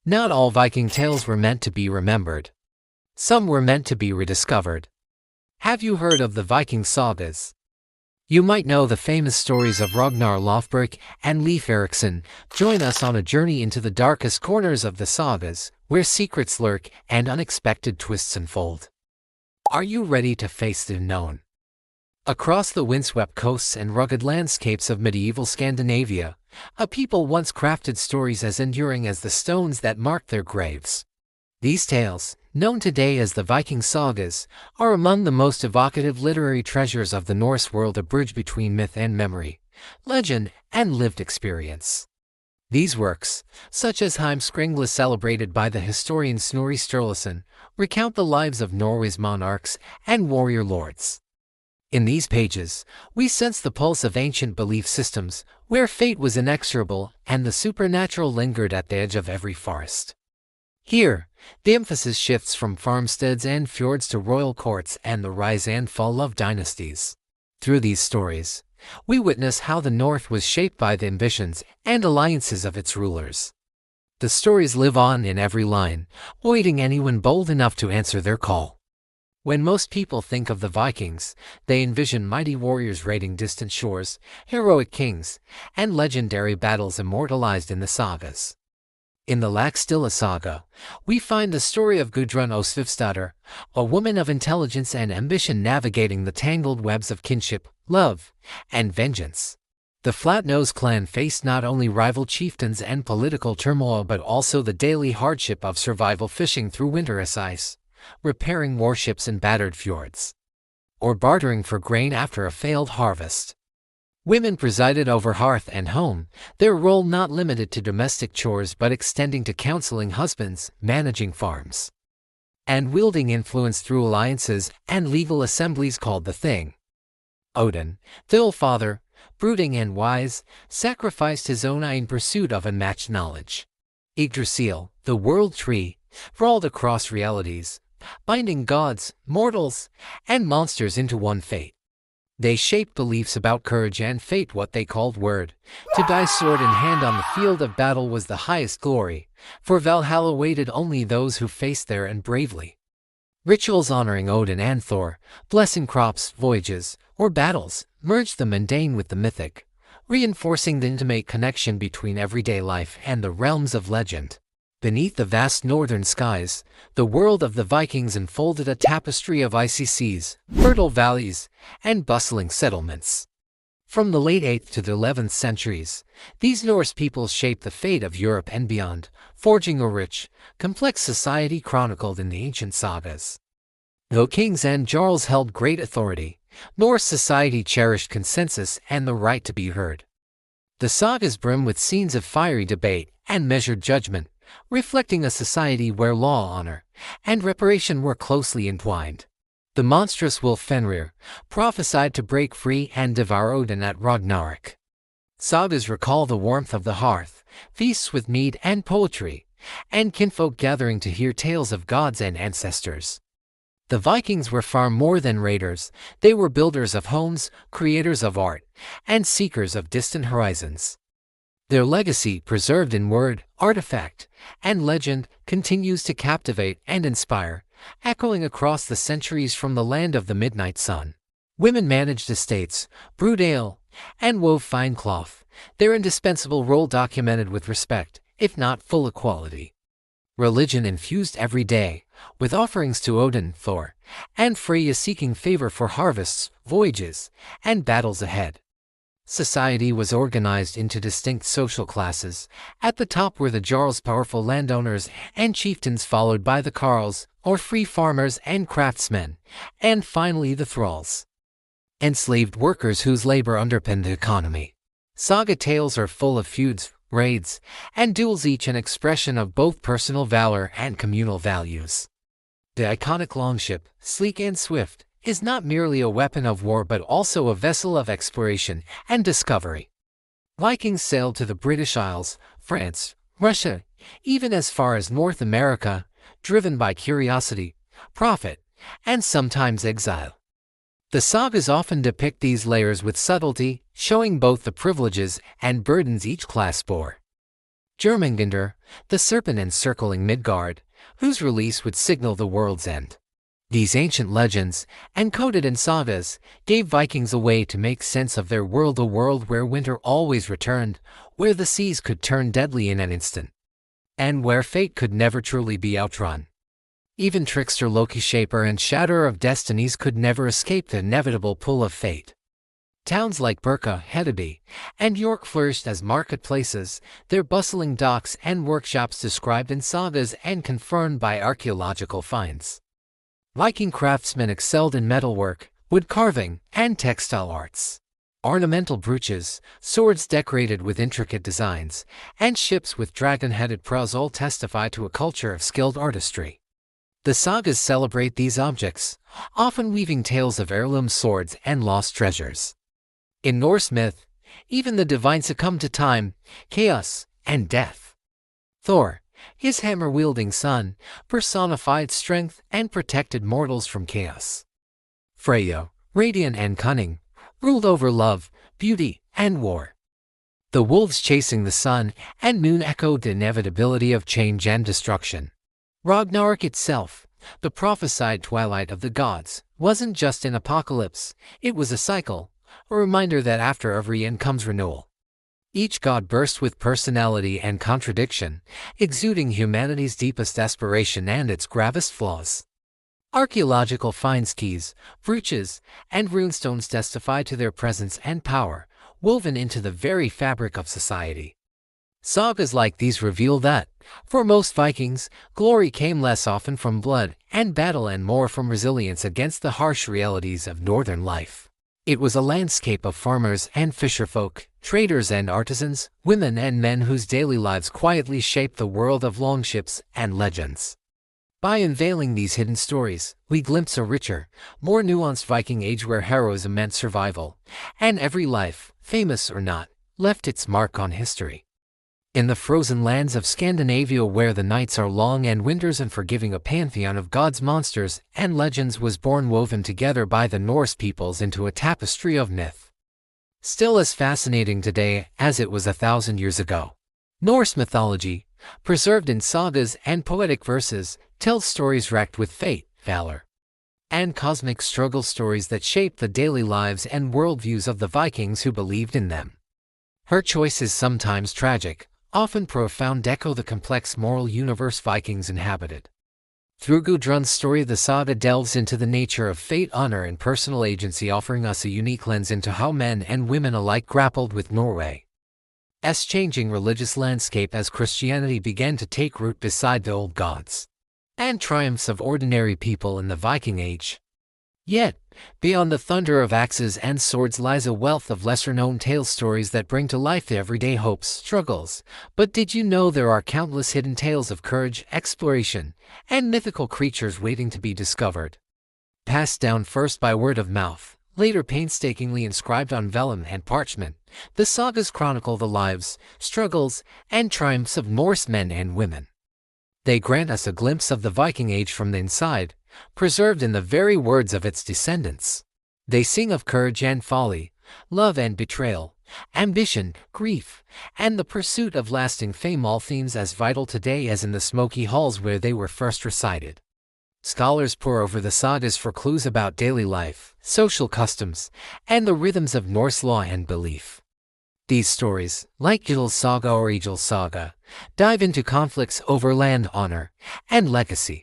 Not all Viking tales were meant to be remembered. Some were meant to be rediscovered. Have you heard of the Viking Sagas? You might know the famous stories of Ragnar Lothbrok and Leif Erikson. Join us on a journey into the darkest corners of the sagas, where secrets lurk and unexpected twists unfold. Are you ready to face the unknown? Across the windswept coasts and rugged landscapes of medieval Scandinavia, a people once crafted stories as enduring as the stones that marked their graves. These tales, known today as the Viking Sagas, are among the most evocative literary treasures of the Norse world, a bridge between myth and memory, legend and lived experience. These works, such as Heimskringla celebrated by the historian Snorri Sturluson, recount the lives of Norway's monarchs and warrior lords. In these pages, we sense the pulse of ancient belief systems, where fate was inexorable and the supernatural lingered at the edge of every forest. Here, the emphasis shifts from farmsteads and fjords to royal courts and the rise and fall of dynasties. Through these stories, we witness how the North was shaped by the ambitions and alliances of its rulers. The stories live on in every line, awaiting anyone bold enough to answer their call. When most people think of the Vikings, they envision mighty warriors raiding distant shores, heroic kings, and legendary battles immortalized in the sagas. In the Laxdæla saga, we find the story of Gudrun Osvivsdatter, a woman of intelligence and ambition navigating the tangled webs of kinship, love, and vengeance. The Flat-Nose clan faced not only rival chieftains and political turmoil but also the daily hardship of survival, fishing through winterous ice, repairing warships in battered fjords, or bartering for grain after a failed harvest. Women presided over hearth and home, their role not limited to domestic chores but extending to counseling husbands, managing farms, and wielding influence through alliances and legal assemblies called the Thing. Odin, the All-Father, brooding and wise, sacrificed his own eye in pursuit of unmatched knowledge. Yggdrasil, the World Tree, crawled across realities, binding gods, mortals, and monsters into one fate. They shaped beliefs about courage and fate, what they called word. To die sword in hand on the field of battle was the highest glory, for Valhalla waited only those who faced there and bravely. Rituals honoring Odin and Thor, blessing crops, voyages, or battles, merged the mundane with the mythic, reinforcing the intimate connection between everyday life and the realms of legend. Beneath the vast northern skies, the world of the Vikings unfolded a tapestry of icy seas, fertile valleys, and bustling settlements. From the late 8th to the 11th centuries, these Norse peoples shaped the fate of Europe and beyond, forging a rich, complex society chronicled in the ancient sagas. Though kings and jarls held great authority, Norse society cherished consensus and the right to be heard. The sagas brim with scenes of fiery debate and measured judgment, reflecting a society where law, honor, and reparation were closely entwined. The monstrous wolf Fenrir prophesied to break free and devour Odin at Ragnarok. Sagas recall the warmth of the hearth, feasts with mead and poetry, and kinfolk gathering to hear tales of gods and ancestors. The Vikings were far more than raiders. They were builders of homes, creators of art, and seekers of distant horizons. Their legacy, preserved in word, artifact, and legend, continues to captivate and inspire, echoing across the centuries from the land of the midnight sun. Women managed estates, brewed ale, and wove fine cloth, their indispensable role documented with respect, if not full equality. Religion infused every day, with offerings to Odin, Thor, and Freya seeking favor for harvests, voyages, and battles ahead. Society was organized into distinct social classes. At the top were the jarls, powerful landowners and chieftains, followed by the carls, or free farmers and craftsmen, and finally the thralls, enslaved workers whose labor underpinned the economy. Saga tales are full of feuds, raids, and duels, each an expression of both personal valor and communal values. The iconic longship, sleek and swift, is not merely a weapon of war but also a vessel of exploration and discovery. Vikings sailed to the British Isles, France, Russia, even as far as North America, driven by curiosity, profit, and sometimes exile. The sagas often depict these layers with subtlety, showing both the privileges and burdens each class bore. Jormungandr, the serpent encircling Midgard, whose release would signal the world's end. These ancient legends, encoded in sagas, gave Vikings a way to make sense of their world, a world where winter always returned, where the seas could turn deadly in an instant, and where fate could never truly be outrun. Even trickster Loki, shaper and shatterer of destinies, could never escape the inevitable pull of fate. Towns like Birka, Hedeby, and York flourished as marketplaces, their bustling docks and workshops described in sagas and confirmed by archaeological finds. Viking craftsmen excelled in metalwork, wood carving, and textile arts. Ornamental brooches, swords decorated with intricate designs, and ships with dragon-headed prows all testify to a culture of skilled artistry. The sagas celebrate these objects, often weaving tales of heirloom swords and lost treasures. In Norse myth, even the divine succumbed to time, chaos, and death. Thor, his hammer-wielding son, personified strength and protected mortals from chaos. Freyja, radiant and cunning, ruled over love, beauty, and war. The wolves chasing the sun and moon echoed the inevitability of change and destruction. Ragnarok itself, the prophesied twilight of the gods, wasn't just an apocalypse, it was a cycle, a reminder that after every end comes renewal. Each god burst with personality and contradiction, exuding humanity's deepest aspiration and its gravest flaws. Archaeological finds, keys, brooches, and runestones testify to their presence and power, woven into the very fabric of society. Sagas like these reveal that, for most Vikings, glory came less often from blood and battle and more from resilience against the harsh realities of northern life. It was a landscape of farmers and fisherfolk, traders and artisans, women and men whose daily lives quietly shaped the world of longships and legends. By unveiling these hidden stories, we glimpse a richer, more nuanced Viking age where heroism meant survival, and every life, famous or not, left its mark on history. In the frozen lands of Scandinavia, where the nights are long and winters unforgiving, a pantheon of gods, monsters, and legends was born, woven together by the Norse peoples into a tapestry of myth. Still as fascinating today as it was 1,000 years ago. Norse mythology, preserved in sagas and poetic verses, tells stories wracked with fate, valor, and cosmic struggle, stories that shaped the daily lives and worldviews of the Vikings who believed in them. Her choices, sometimes tragic, often profound, echo the complex moral universe Vikings inhabited. Through Gudrun's story, the saga delves into the nature of fate, honor, and personal agency, offering us a unique lens into how men and women alike grappled with Norway's changing religious landscape as Christianity began to take root beside the old gods, and triumphs of ordinary people in the Viking Age. Yet, beyond the thunder of axes and swords lies a wealth of lesser-known tales, stories that bring to life the everyday hopes, struggles. But did you know there are countless hidden tales of courage, exploration, and mythical creatures waiting to be discovered? Passed down first by word of mouth, later painstakingly inscribed on vellum and parchment, the sagas chronicle the lives, struggles, and triumphs of Norse men and women. They grant us a glimpse of the Viking Age from the inside, preserved in the very words of its descendants. They sing of courage and folly, love and betrayal, ambition, grief, and the pursuit of lasting fame, all themes as vital today as in the smoky halls where they were first recited. Scholars pore over the sagas for clues about daily life, social customs, and the rhythms of Norse law and belief. These stories, like Gil's Saga or Egil's Saga, dive into conflicts over land, honor, and legacy.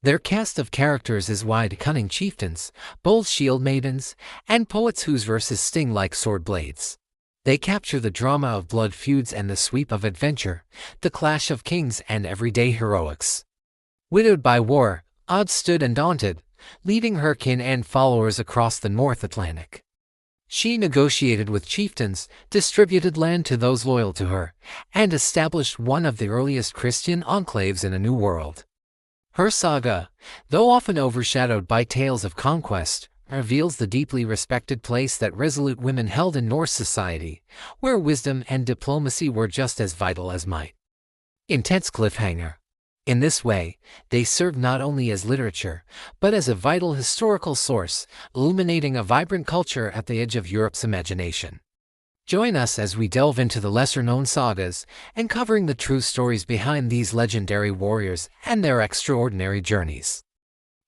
Their cast of characters is wide: cunning chieftains, bold shield maidens, and poets whose verses sting like sword blades. They capture the drama of blood feuds and the sweep of adventure, the clash of kings and everyday heroics. Widowed by war, Odd stood undaunted, leading her kin and followers across the North Atlantic. She negotiated with chieftains, distributed land to those loyal to her, and established one of the earliest Christian enclaves in a new world. Her saga, though often overshadowed by tales of conquest, reveals the deeply respected place that resolute women held in Norse society, where wisdom and diplomacy were just as vital as might. Intense cliffhanger. In this way, they serve not only as literature, but as a vital historical source, illuminating a vibrant culture at the edge of Europe's imagination. Join us as we delve into the lesser-known sagas, uncovering the true stories behind these legendary warriors and their extraordinary journeys.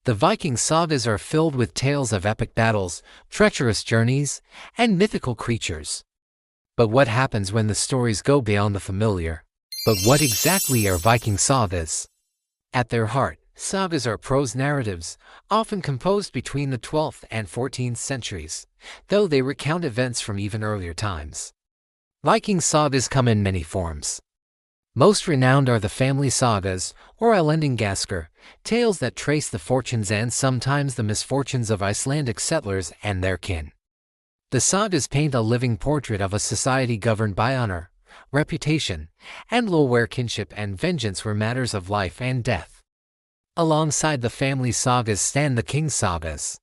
The Viking sagas are filled with tales of epic battles, treacherous journeys, and mythical creatures. But what happens when the stories go beyond the familiar? But what exactly are Viking sagas? At their heart, sagas are prose narratives, often composed between the 12th and 14th centuries, though they recount events from even earlier times. Viking sagas come in many forms. Most renowned are the family sagas, or Elendingasker, tales that trace the fortunes and sometimes the misfortunes of Icelandic settlers and their kin. The sagas paint a living portrait of a society governed by honor, reputation, and law where kinship and vengeance were matters of life and death. Alongside the family sagas stand the king sagas.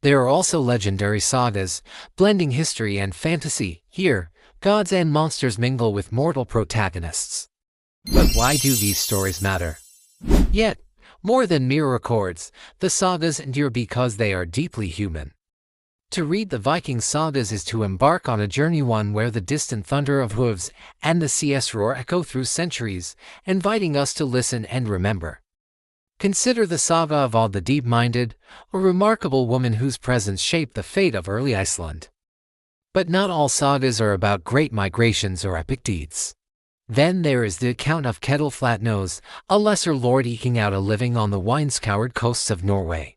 There are also legendary sagas, blending history and fantasy. Here, gods and monsters mingle with mortal protagonists. But why do these stories matter? Yet, more than mere records, the sagas endure because they are deeply human. To read the Viking sagas is to embark on a journey, one where the distant thunder of hooves and the sea's roar echo through centuries, inviting us to listen and remember. Consider the saga of Odd the Deep-Minded, a remarkable woman whose presence shaped the fate of early Iceland. But not all sagas are about great migrations or epic deeds. Then there is the account of Ketil Flatnose, a lesser lord eking out a living on the wine-scoured coasts of Norway.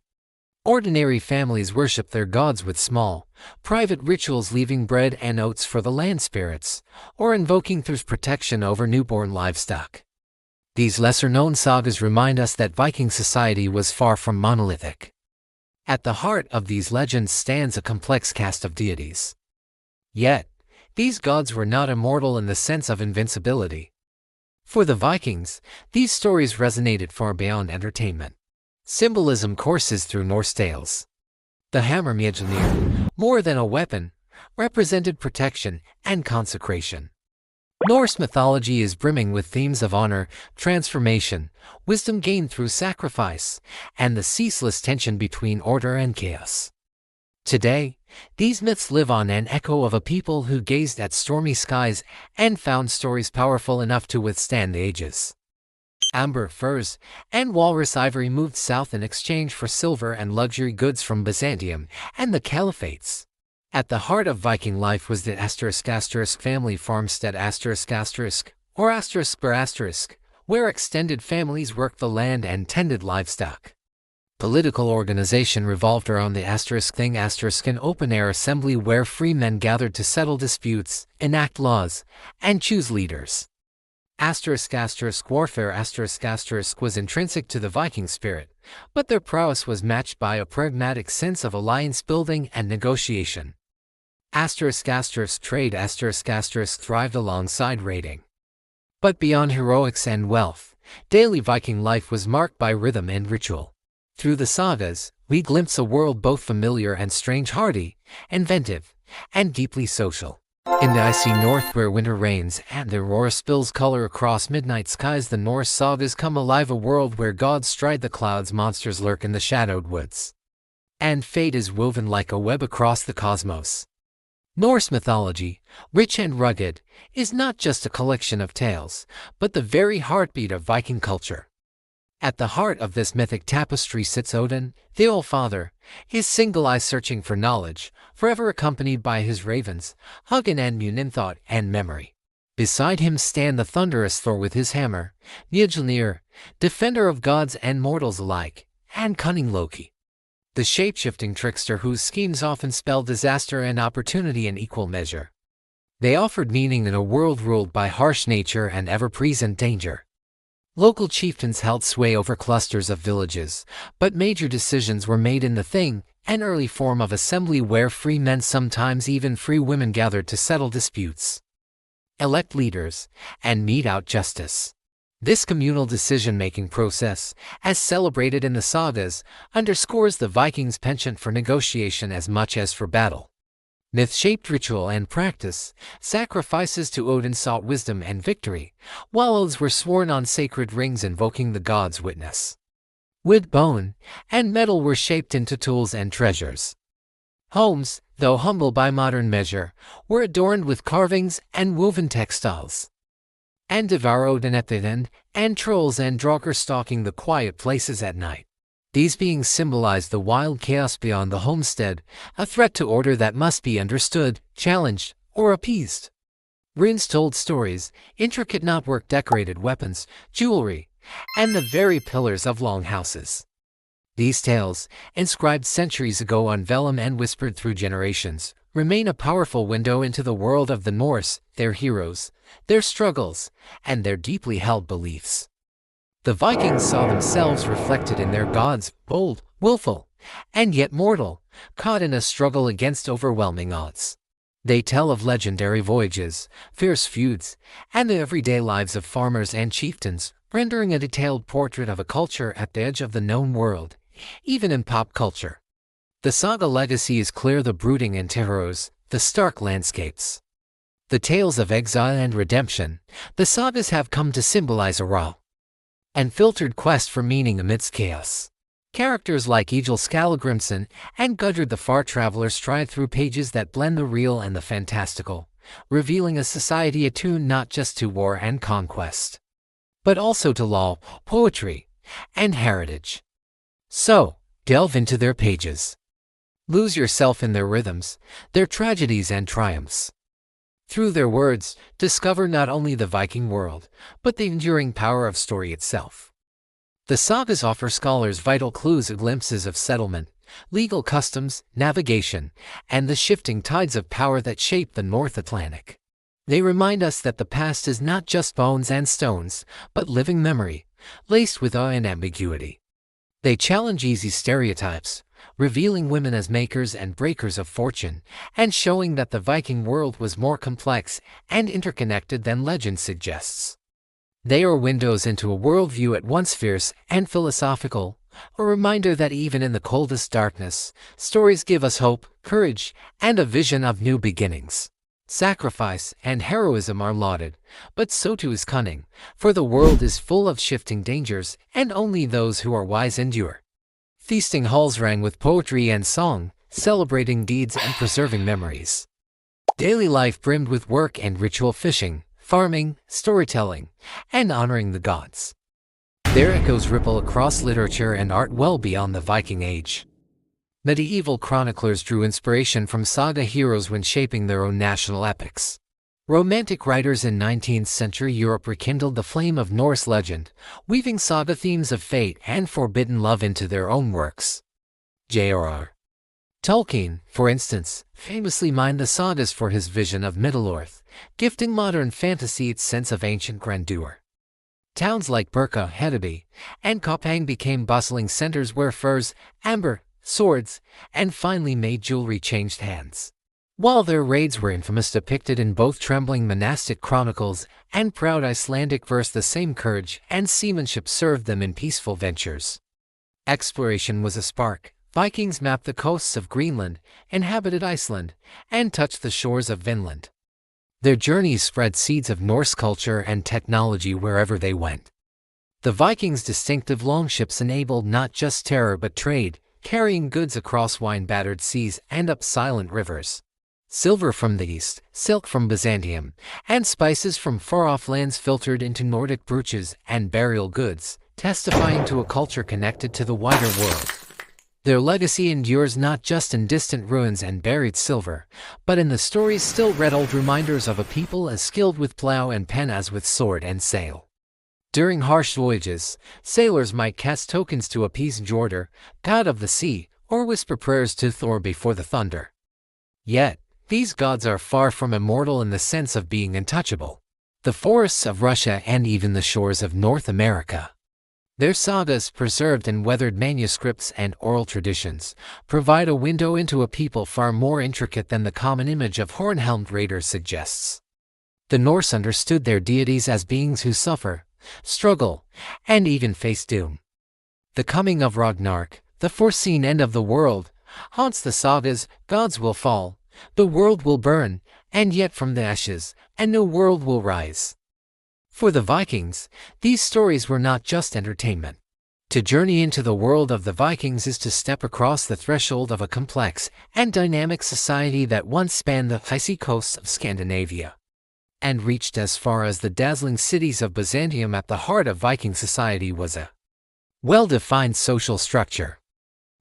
Ordinary families worship their gods with small, private rituals, leaving bread and oats for the land spirits, or invoking Thor's protection over newborn livestock. These lesser-known sagas remind us that Viking society was far from monolithic. At the heart of these legends stands a complex cast of deities. Yet, these gods were not immortal in the sense of invincibility. For the Vikings, these stories resonated far beyond entertainment. Symbolism courses through Norse tales. The hammer Mjolnir, more than a weapon, represented protection and consecration. Norse mythology is brimming with themes of honor, transformation, wisdom gained through sacrifice, and the ceaseless tension between order and chaos. Today, these myths live on, an echo of a people who gazed at stormy skies and found stories powerful enough to withstand the ages. Amber furs and walrus ivory moved south in exchange for silver and luxury goods from Byzantium and the Caliphates. At the heart of Viking life was the *** family farmstead ***, or ***, where extended families worked the land and tended livestock. Political organization revolved around the **thing*, an open-air assembly where free men gathered to settle disputes, enact laws, and choose leaders. Warfare was intrinsic to the Viking spirit, but their prowess was matched by a pragmatic sense of alliance building and negotiation. Trade thrived alongside raiding. But beyond heroics and wealth, daily Viking life was marked by rhythm and ritual. Through the sagas, we glimpse a world both familiar and strange, hardy, inventive, and deeply social. In the icy north where winter reigns and the aurora spills color across midnight skies, the Norse sagas come alive, a world where gods stride the clouds, monsters lurk in the shadowed woods, and fate is woven like a web across the cosmos. Norse mythology, rich and rugged, is not just a collection of tales, but the very heartbeat of Viking culture. At the heart of this mythic tapestry sits Odin, the All-Father, his single eye searching for knowledge, forever accompanied by his ravens, Hugin and Munin, thought and memory. Beside him stand the thunderous Thor with his hammer, Mjolnir, defender of gods and mortals alike, and cunning Loki, the shape-shifting trickster whose schemes often spell disaster and opportunity in equal measure. They offered meaning in a world ruled by harsh nature and ever-present danger. Local chieftains held sway over clusters of villages, but major decisions were made in the Thing, an early form of assembly where free men, sometimes even free women, gathered to settle disputes, elect leaders, and mete out justice. This communal decision-making process, as celebrated in the sagas, underscores the Vikings' penchant for negotiation as much as for battle. Myth-shaped ritual and practice, sacrifices to Odin sought wisdom and victory, while oaths were sworn on sacred rings invoking the gods' witness. Wood, bone, and metal were shaped into tools and treasures. Homes, though humble by modern measure, were adorned with carvings and woven textiles. And Devarodenethiden, and trolls and draugr stalking the quiet places at night. These beings symbolized the wild chaos beyond the homestead, a threat to order that must be understood, challenged, or appeased. Runes told stories, intricate knotwork decorated weapons, jewelry, and the very pillars of longhouses. These tales, inscribed centuries ago on vellum and whispered through generations, remain a powerful window into the world of the Norse, their heroes, their struggles, and their deeply held beliefs. The Vikings saw themselves reflected in their gods, bold, willful, and yet mortal, caught in a struggle against overwhelming odds. They tell of legendary voyages, fierce feuds, and the everyday lives of farmers and chieftains, rendering a detailed portrait of a culture at the edge of the known world, even in pop culture. The saga legacy is clear: the brooding Antiheroes, the stark landscapes. The tales of exile and redemption, the sagas have come to symbolize a raw and filtered quest for meaning amidst chaos. Characters like Egil Skallagrimson and Gudrid the Far Traveler stride through pages that blend the real and the fantastical, revealing a society attuned not just to war and conquest, but also to law, poetry, and heritage. So, delve into their pages. Lose yourself in their rhythms, their tragedies and triumphs. Through their words, discover not only the Viking world, but the enduring power of story itself. The sagas offer scholars vital clues and glimpses of settlement, legal customs, navigation, and the shifting tides of power that shape the North Atlantic. They remind us that the past is not just bones and stones, but living memory, laced with awe and ambiguity. They challenge easy stereotypes, revealing women as makers and breakers of fortune, and showing that the Viking world was more complex and interconnected than legend suggests. They are windows into a worldview at once fierce and philosophical, a reminder that even in the coldest darkness, stories give us hope, courage, and a vision of new beginnings. Sacrifice and heroism are lauded, but so too is cunning, for the world is full of shifting dangers, and only those who are wise endure. Feasting halls rang with poetry and song, celebrating deeds and preserving memories. Daily life brimmed with work and ritual, fishing, farming, storytelling, and honoring the gods. Their echoes ripple across literature and art well beyond the Viking Age. Medieval chroniclers drew inspiration from saga heroes when shaping their own national epics. Romantic writers in 19th century Europe rekindled the flame of Norse legend, weaving saga themes of fate and forbidden love into their own works. J.R.R. Tolkien, for instance, famously mined the sagas for his vision of Middle-earth, gifting modern fantasy its sense of ancient grandeur. Towns like Birka, Hedeby, and Koppang became bustling centers where furs, amber, swords, and finely made jewelry changed hands. While their raids were infamous, depicted in both trembling monastic chronicles and proud Icelandic verse, the same courage and seamanship served them in peaceful ventures. Exploration was a spark. Vikings mapped the coasts of Greenland, inhabited Iceland, and touched the shores of Vinland. Their journeys spread seeds of Norse culture and technology wherever they went. The Vikings' distinctive longships enabled not just terror but trade, carrying goods across wine-battered seas and up silent rivers. Silver from the east, silk from Byzantium, and spices from far-off lands filtered into Nordic brooches and burial goods, testifying to a culture connected to the wider world. Their legacy endures not just in distant ruins and buried silver, but in the stories still read, old reminders of a people as skilled with plow and pen as with sword and sail. During harsh voyages, sailors might cast tokens to appease Njordr, god of the sea, or whisper prayers to Thor before the thunder. Yet, these gods are far from immortal in the sense of being untouchable. The forests of Russia and even the shores of North America. Their sagas, preserved in weathered manuscripts and oral traditions, provide a window into a people far more intricate than the common image of horn-helmed raiders suggests. The Norse understood their deities as beings who suffer, struggle, and even face doom. The coming of Ragnarok, the foreseen end of the world, haunts the sagas. Gods will fall, the world will burn, and yet from the ashes, a new world will rise. For the Vikings, these stories were not just entertainment. To journey into the world of the Vikings is to step across the threshold of a complex and dynamic society that once spanned the icy coasts of Scandinavia and reached as far as the dazzling cities of Byzantium. At the heart of Viking society was a well-defined social structure.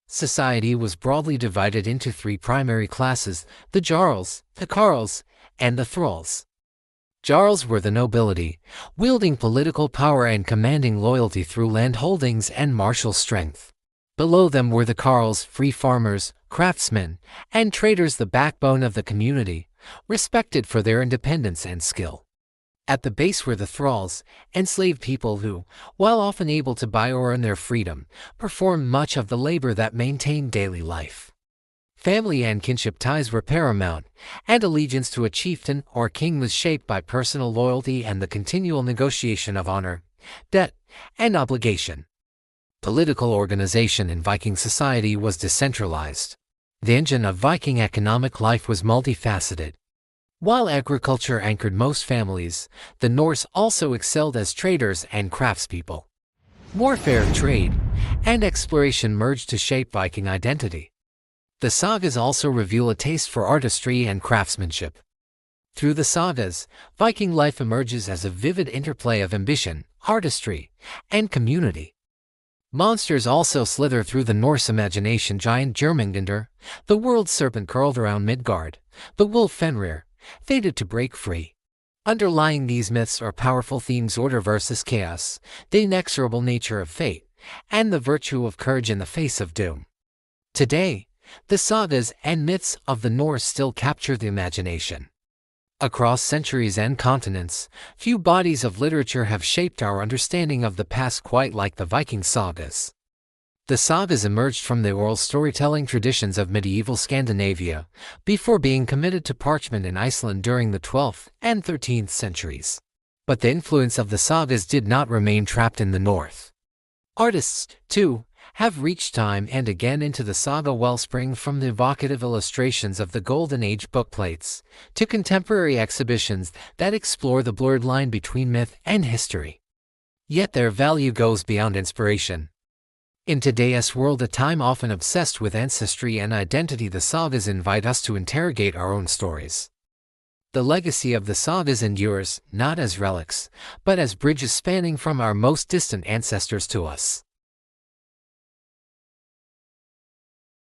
Society was broadly divided into three primary classes: the Jarls, the Carls, and the Thralls. Jarls were the nobility, wielding political power and commanding loyalty through land holdings and martial strength. Below them were the Carls, free farmers, craftsmen, and traders, the backbone of the community, respected for their independence and skill. At the base were the Thralls, enslaved people who, while often able to buy or earn their freedom, performed much of the labor that maintained daily life. Family and kinship ties were paramount, and allegiance to a chieftain or king was shaped by personal loyalty and the continual negotiation of honor, debt, and obligation. Political organization in Viking society was decentralized. The engine of Viking economic life was multifaceted. While agriculture anchored most families, the Norse also excelled as traders and craftspeople. Warfare, trade, and exploration merged to shape Viking identity. The sagas also reveal a taste for artistry and craftsmanship. Through the sagas, Viking life emerges as a vivid interplay of ambition, artistry, and community. Monsters also slither through the Norse imagination: giant Jörmungandr, the world serpent curled around Midgard, the wolf Fenrir, fated to break free. Underlying these myths are powerful themes: order versus chaos, the inexorable nature of fate, and the virtue of courage in the face of doom. Today, the sagas and myths of the Norse still capture the imagination. Across centuries and continents, few bodies of literature have shaped our understanding of the past quite like the Viking sagas. The sagas emerged from the oral storytelling traditions of medieval Scandinavia, before being committed to parchment in Iceland during the 12th and 13th centuries. But the influence of the sagas did not remain trapped in the North. Artists, too, have reached time and again into the saga wellspring, from the evocative illustrations of the Golden Age bookplates to contemporary exhibitions that explore the blurred line between myth and history. Yet their value goes beyond inspiration. In today's world, a time often obsessed with ancestry and identity, the sagas invite us to interrogate our own stories. The legacy of the sagas endures, not as relics, but as bridges spanning from our most distant ancestors to us.